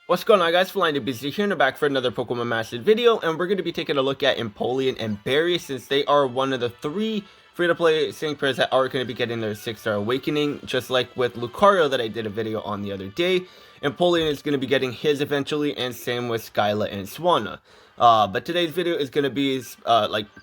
What's going on, guys? Flying to Busy here, and I'm back for another Pokemon Mastered video, and we're going to be taking a look at Empoleon and Berry, since they are one of the three free-to-play sync pairs that are going to be getting their 6-star awakening, just like with Lucario that I did a video on the other day. Empoleon is going to be getting his eventually, and same with Skyla and Swanna. But today's video is going to be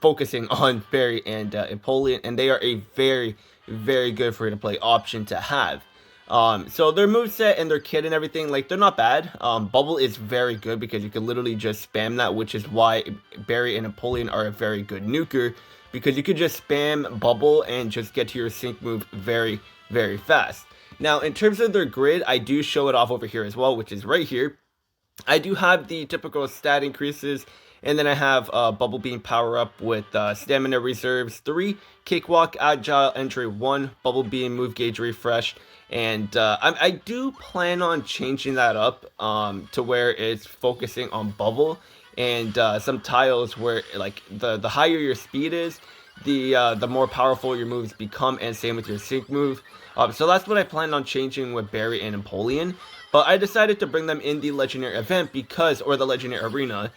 focusing on Berry and Empoleon, and they are a very, very good free-to-play option to have. So their moveset and their kit and everything, like, they're not bad. Bubble is very good because you can literally just spam that, which is why Berry and Empoleon are a very good nuker, because you could just spam Bubble and just get to your sync move very, very fast. Now, in terms of their grid, I do show it off over here as well, which is right here. I do have the typical stat increases, and then I have Bubble Beam power up with Stamina Reserves 3, Cakewalk, Agile Entry 1, Bubble Beam Move Gauge Refresh, and I do plan on changing that up to where it's focusing on Bubble, and some tiles where, like, the higher your speed is, the more powerful your moves become, and same with your sync move. So that's what I plan on changing with Berry and Empoleon. But I decided to bring them in the legendary event or the legendary arena,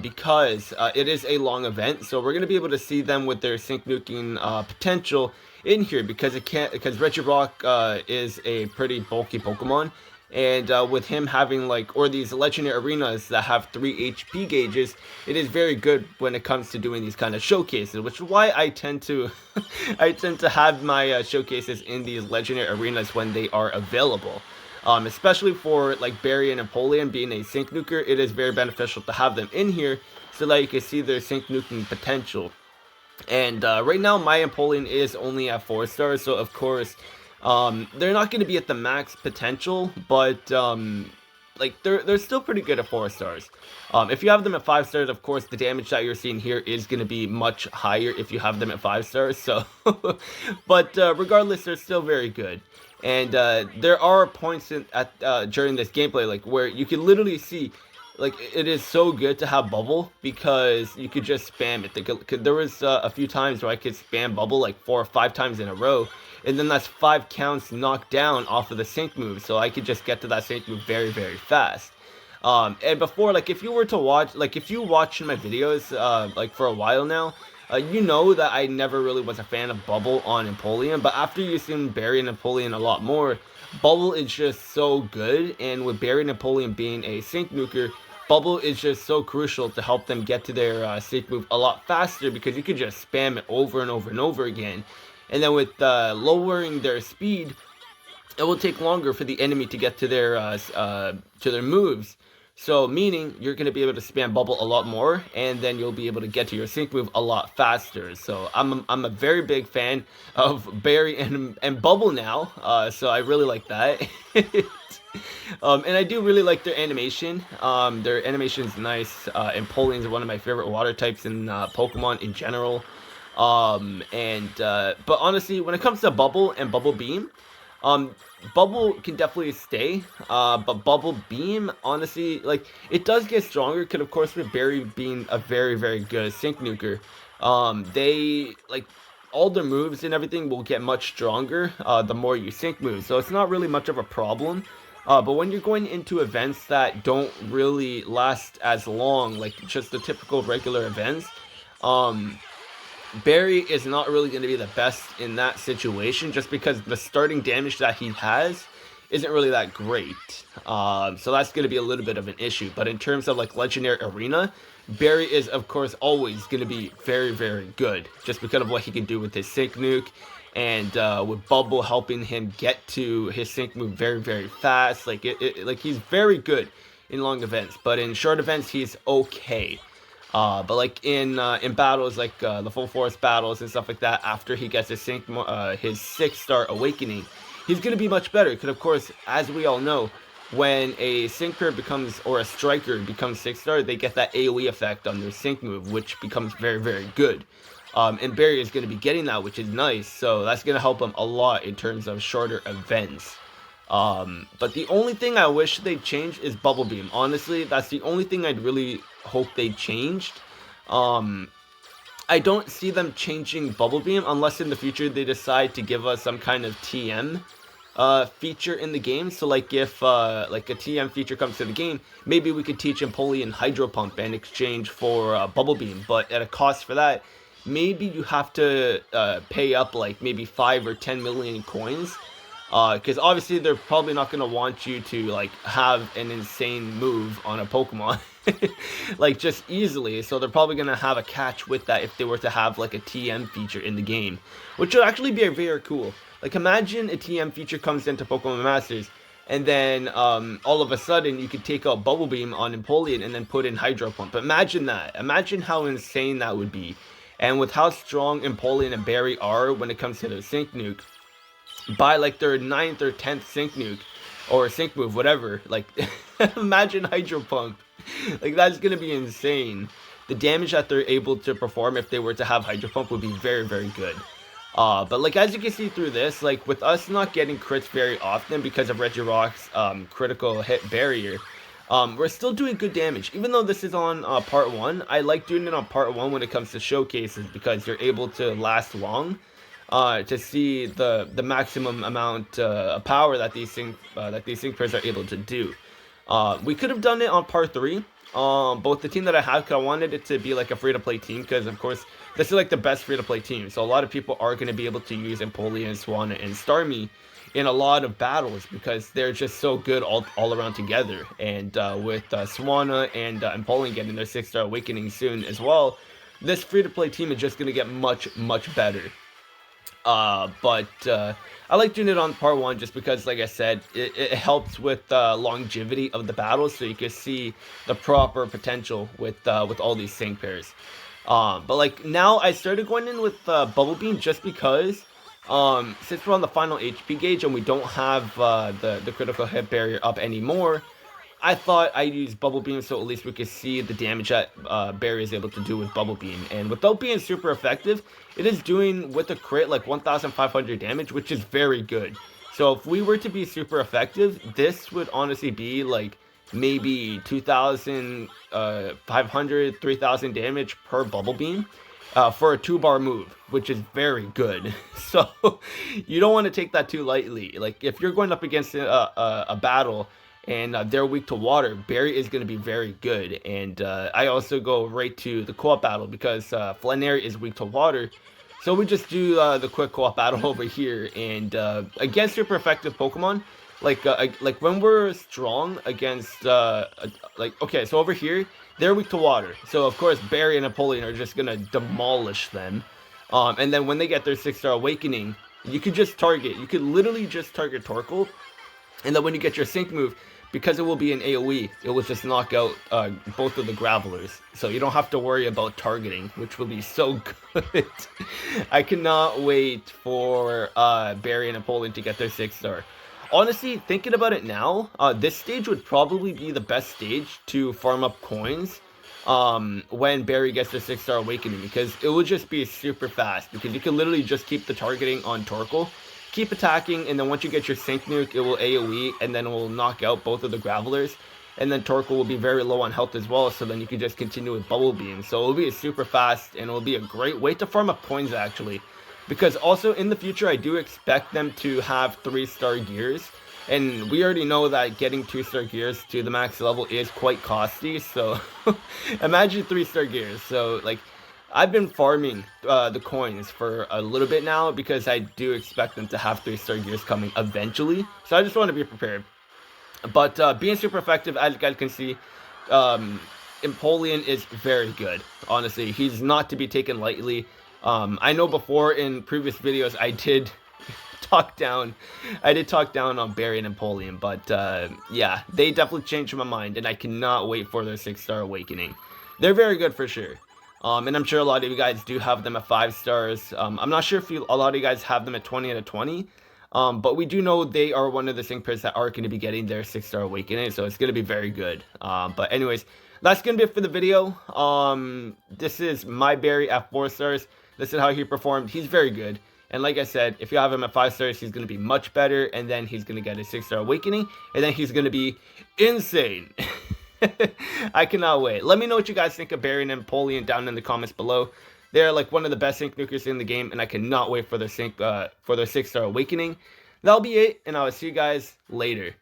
because it is a long event. So we're gonna be able to see them with their sync nuking potential in here, because Regirock is a pretty bulky Pokemon. And with him having these legendary arenas that have 3 HP gauges, it is very good when it comes to doing these kind of showcases, which is why I tend to have my showcases in these legendary arenas when they are available. Especially for like Berry and Empoleon being a sync nuker, it is very beneficial to have them in here so that you can see their sync nuking potential. And right now my Empoleon is only at 4 stars, so of course they're not going to be at the max potential, but they're still pretty good at 4 stars. If you have them at 5 stars, of course the damage that you're seeing here is going to be much higher if you have them at 5 stars. So but regardless, they're still very good. And there are points during this gameplay, like, where you can literally see, like, it is so good to have Bubble, because you could just spam it. There was a few times where I could spam Bubble like 4 or 5 times in a row, and then that's 5 counts knocked down off of the sync move, so I could just get to that sync move very, very fast. And before, like, if you were to watch, like, if you watch my videos like for a while now, you know that I never really was a fan of Bubble on Empoleon, but after using Berry and Empoleon a lot more, Bubble is just so good. And with Berry and Empoleon being a sync nuker, Bubble is just so crucial to help them get to their sync move a lot faster, because you could just spam it over and over and over again. And then with lowering their speed, it will take longer for the enemy to get to their moves. So meaning you're going to be able to spam Bubble a lot more, and then you'll be able to get to your sync move a lot faster. So I'm a very big fan of Berry and Bubble now, so I really like that. And I do really like their animation. Their animation is nice. Empoleon is one of my favorite water types in Pokemon in general. But honestly, when it comes to Bubble and Bubble Beam, Bubble can definitely stay, but Bubble Beam, honestly, like, it does get stronger, because of course with Berry being a very, very good sync nuker, they, like, all their moves and everything will get much stronger the more you sync moves, so it's not really much of a problem. But when you're going into events that don't really last as long, like just the typical regular events, Berry is not really going to be the best in that situation, just because the starting damage that he has isn't really that great. So that's going to be a little bit of an issue. But in terms of like Legendary Arena, Berry is of course always going to be very, very good, just because of what he can do with his sync nuke, and with Bubble helping him get to his sync move very, very fast. Like like, he's very good in long events, but in short events he's okay. But like in battles, like the full force battles and stuff like that, after he gets his 6-star awakening, he's gonna be much better. Because of course, as we all know, when a syncer becomes, or a striker becomes 6-star, they get that AOE effect on their sync move, which becomes very, very good. And Berry is gonna be getting that, which is nice. So that's gonna help him a lot in terms of shorter events. But the only thing I wish they changed is Bubble Beam. Honestly, that's the only thing I'd really hope they changed. I don't see them changing Bubble Beam unless in the future they decide to give us some kind of TM feature in the game. So like if like a TM feature comes to the game, maybe we could teach Empoleon Hydro Pump in exchange for Bubble Beam, but at a cost for that, maybe you have to pay up like maybe 5 or 10 million coins. Because obviously they're probably not going to want you to like have an insane move on a Pokemon like just easily, so they're probably going to have a catch with that if they were to have like a TM feature in the game, which would actually be very cool. Like imagine a TM feature comes into Pokemon Masters, and then all of a sudden you could take out Bubble Beam on Empoleon and then put in Hydro Pump. Imagine that. Imagine how insane that would be. And with how strong Empoleon and Barry are when it comes to the Sync Nuke, by like their 9th or 10th Sync Nuke or Sync Move, whatever, like imagine Hydro Pump. Like that's gonna be insane. The damage that they're able to perform if they were to have Hydro Pump would be very good. But like as you can see through this, like with us not getting crits very often because of Regirock's critical hit barrier, we're still doing good damage. Even though this is on part 1, I like doing it on part 1 when it comes to showcases because you're able to last long. To see the maximum amount of power that these sync pairs are able to do. We could have done it on part 3. Both the team that I have, because I wanted it to be like a free-to-play team, because of course this is like the best free-to-play team. So a lot of people are going to be able to use Empoleon, Swanna, and Starmie in a lot of battles because they're just so good all around together. And with Swanna and Empoleon getting their 6-star awakening soon as well, this free-to-play team is just going to get much better. But I like doing it on part 1 just because, like I said, it helps with longevity of the battles, so you can see the proper potential with all these sync pairs. But like now I started going in with Bubble Beam just because since we're on the final HP gauge and we don't have the critical hit barrier up anymore, I thought I'd use Bubble Beam so at least we could see the damage that Barry is able to do with Bubble Beam. And without being super effective, it is doing with a crit like 1,500 damage, which is very good. So if we were to be super effective, this would honestly be like maybe 2,500, 3,000 damage per Bubble Beam for a 2-bar move, which is very good. So you don't want to take that too lightly. Like if you're going up against a battle and they're weak to water, Barry is going to be very good. And I also go right to the co-op battle because Flannery is weak to water. So we just do the quick co-op battle over here. And against super effective Pokemon, like when we're strong against, okay, so over here, they're weak to water. So of course, Barry and Empoleon are just going to demolish them. And then when they get their 6-star awakening, you could literally just target Torkoal. And then when you get your sync move, because it will be an AoE, it will just knock out both of the Gravelers. So you don't have to worry about targeting, which will be so good. I cannot wait for Barry and Empoleon to get their 6-star. Honestly, thinking about it now, this stage would probably be the best stage to farm up coins when Barry gets the 6-star awakening, because it will just be super fast, because you can literally just keep the targeting on Torkoal, keep attacking, and then once you get your sync nuke, it will AoE, and then it will knock out both of the Gravelers, and then Torkoal will be very low on health as well, so then you can just continue with Bubble Beam. So it will be super fast, and it will be a great way to farm up coins, actually, because also in the future, I do expect them to have 3-star gears, and we already know that getting 2-star gears to the max level is quite costly, so imagine 3-star gears. So like, I've been farming the coins for a little bit now because I do expect them to have 3-star gears coming eventually. So I just want to be prepared. But being super effective, as you guys can see, Empoleon is very good. Honestly, he's not to be taken lightly. I know before in previous videos I did talk down on Barry and Empoleon, but yeah, they definitely changed my mind, and I cannot wait for their 6-star awakening. They're very good for sure. And I'm sure a lot of you guys do have them at 5 stars. I'm not sure if a lot of you guys have them at 20 out of 20. But we do know they are one of the sync pairs that are going to be getting their 6-star awakening. So it's going to be very good. But anyways, that's going to be it for the video. This is my Barry at 4 stars. This is how he performed. He's very good. And like I said, if you have him at 5 stars, he's going to be much better. And then he's going to get a 6-star awakening. And then he's going to be insane. I cannot wait. Let me know what you guys think of Barry and Empoleon down in the comments below. They're like one of the best sync nukers in the game, and I cannot wait for their 6-star awakening. That'll be it, and I will see you guys later.